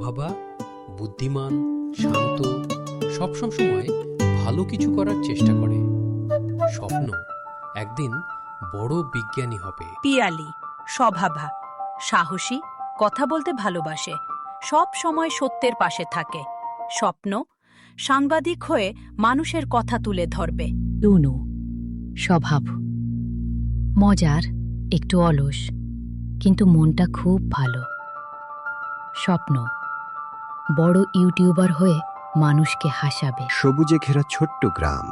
অভাবা, বুদ্ধিমান, শান্ত, সবসময় ভালো কিছু করার চেষ্টা করে। স্বপ্ন একদিন বড় বিজ্ঞানী হবে। পিয়ালি স্বভাবা, সাহসী, কথা বলতে ভালোবাসে, সব সময় সত্যের পাশে থাকে। স্বপ্ন সাংবাদিক হয়ে মানুষের কথা তুলে ধরবে। টুনু স্বভাব মজার, একটু অলস, কিন্তু মনটা খুব ভালো। স্বপ্ন বড় ইউটিউবার হয়ে মানুষকে হাসাবে। সবুজে ঘেরা ছোট্ট গ্রাম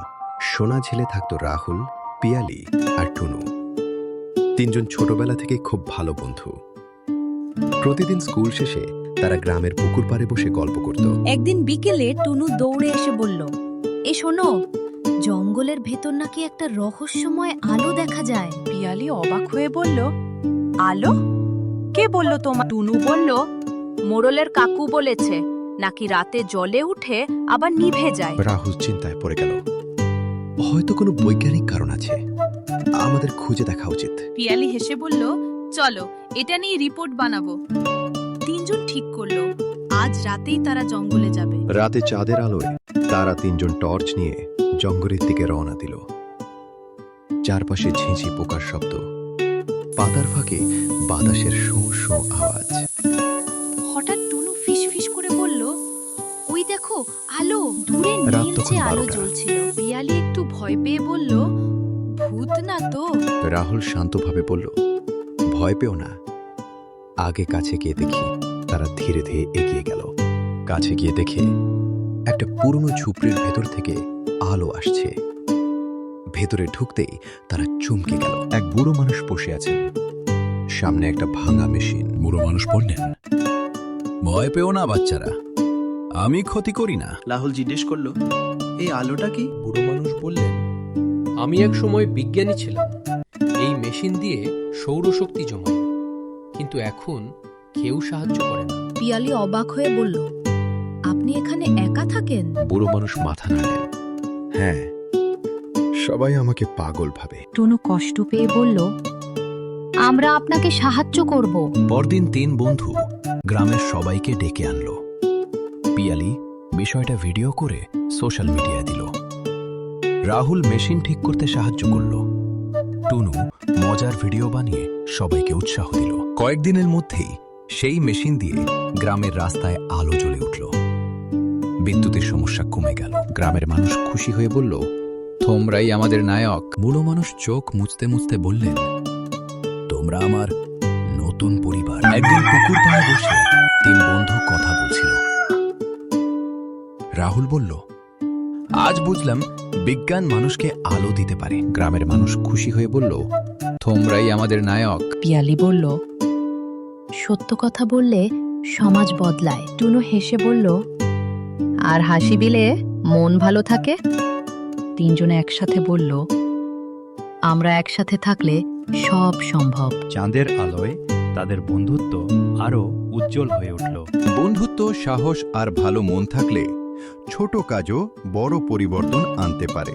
সোনাঝিলে থাকত রাহুল, পিয়ালি আর টুনু। তিনজন ছোটবেলা থেকে খুব ভালো বন্ধু। প্রতিদিন স্কুল শেষে তারা গ্রামের পুকুর পাড়ে বসে গল্প করত। একদিন বিকেলে টুনু দৌড়ে এসে বলল, এ শোনো, জঙ্গলের ভেতর নাকি একটা রহস্যময় আলো দেখা যায়। পিয়ালি অবাক হয়ে বলল, আলো? কে বলল তোমার? টুনু বলল, মোড়লের কাকু বলেছে, নাকি রাতে জলে উঠে আবার নিভে যায়। রাহুল চিন্তায় পড়ে গেল। হয়তো কোনো বৈজ্ঞানিক কারণ আছে, আমাদের খুঁজে দেখা উচিত। পিয়ালি হেসে বলল, চলো এটা নিয়ে রিপোর্ট বানাবো। তিনজন ঠিক করলো আজ রাতেই তারা জঙ্গলে যাবে। রাতে চাঁদের আলোয় তারা তিনজন টর্চ নিয়ে জঙ্গলের দিকে রওনা দিল। চারপাশে ঝিঁঝি পোকার শব্দ, পাতার ফাঁকে বাতাসের শোঁ শোঁ আওয়াজ। হঠাৎ টুনু ফিসফিস করে বলল, ওই দেখো আলো, দূরে রাত নীলচে তখন আলো 12টা। জ্বলছিল। পিয়ালি একটু ভয় পেয়ে বলল, ভূত না তো? রাহুল শান্তভাবে বলল, ভয় পেও না, আগে কাছে গিয়ে দেখি। তারা ধীরে ধীরে এগিয়ে গেল। কাছে গিয়ে দেখে একটা পুরনো ঝুপড়ির ভেতর থেকে আলো আসছে। ভেতরে ঢুকতেই তারা চমকে গেল। এক বুড়ো মানুষ বসে আছেন, সামনে একটা ভাঙা মেশিন। বুড়ো মানুষ বললেন, ভয় পেও না বাচ্চারা, আমি ক্ষতি করি না। রাহুল জিজ্ঞেস করলো, এই আলোটা কি? বুড়ো মানুষ বললেন, আমি এক সময় বিজ্ঞানী ছিলাম, এই মেশিন দিয়ে সৌরশক্তি জমাই, কিন্তু এখন কেউ সাহায্য করে না। পিয়ালি অবাক হয়ে বলল, আপনি এখানে একা থাকেন? বুড়ো মানুষ মাথা নাড়লেন। হ্যাঁ, সবাই আমাকে পাগল ভাবে। টুনু কষ্ট পেয়ে বলল, আমরা আপনাকে সাহায্য করব। পরদিন 3 বন্ধু গ্রামের সবাইকে ডেকে আনলো। পিয়ালি বিষয়টা ভিডিও করে সোশ্যাল মিডিয়ায় দিল। রাহুল মেশিন ঠিক করতে সাহায্য করল। টুনু মজার ভিডিও বানিয়ে সবাইকে উৎসাহ দিল। কয়েকদিনের মধ্যেই সেই মেশিন দিয়ে গ্রামের রাস্তায় আলো জ্বলে উঠল। বিদ্যুতের সমস্যা কমে গেল। গ্রামের মানুষ খুশি হয়ে বলল, তোমরাই আমাদের নায়ক। বুড়ো মানুষ চোখ মুছতে মুছতে বললেন, তোমরা আমার নতুন পরিবার। একদিন পুকুর পাড়ে বসে 3 বন্ধু কথা বলছিল। রাহুল বলল, আজ বুঝলাম বিজ্ঞান মানুষকে আলো দিতে পারে। গ্রামের মানুষ খুশি হয়ে বলল, তোমরাই আমাদের নায়ক। পিয়ালি বলল, সত্য কথা বললে সমাজ বদলায়। টুনু হেসে বলল, আর হাসি দিলে মন ভালো থাকে। তিনজনে একসাথে বলল, আমরা একসাথে থাকলে সব সম্ভব। চাঁদের আলোয় তাদের বন্ধুত্ব আরও উজ্জ্বল হয়ে উঠল। বন্ধুত্ব, সাহস আর ভালো মন থাকলে ছোট কাজও বড় পরিবর্তন আনতে পারে।